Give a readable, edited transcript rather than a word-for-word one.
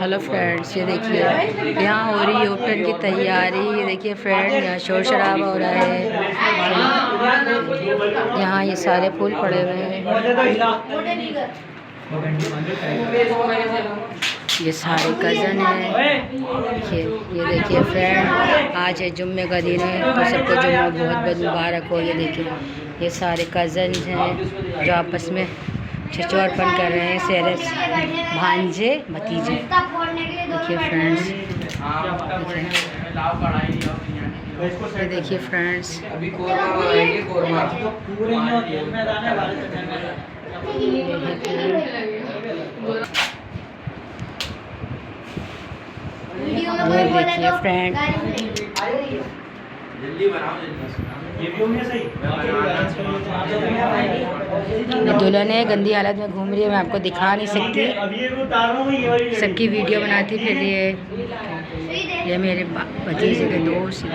Hello friends, ये देखिए यहाँ हो रही है ओपन की तैयारी। ये देखिए फ्रेंड, यहाँ शोर शराबा हो रहा है। यहाँ ये सारे फूल पड़े हुए हैं। ये सारे कज़न हैं। ये देखिए फ्रेंड, आज है जुम्मे का दिन है तो सबको जुम्मा बहुत बहुत मुबारक हो। ये देखिए ये सारे कज़न हैं जो आपस में छिछोरपन कर रहे हैं, सेरस भांजे भतीजे। देखिए फ्रेंड्स, ये देखिए फ्रेंड्स, देखिए फ्रेंड, दुल्हन है गंदी हालत में घूम रही है। मैं आपको दिखा नहीं सकती, सबकी वीडियो बनाती फिर ये मेरे भतीजे के दोस्त।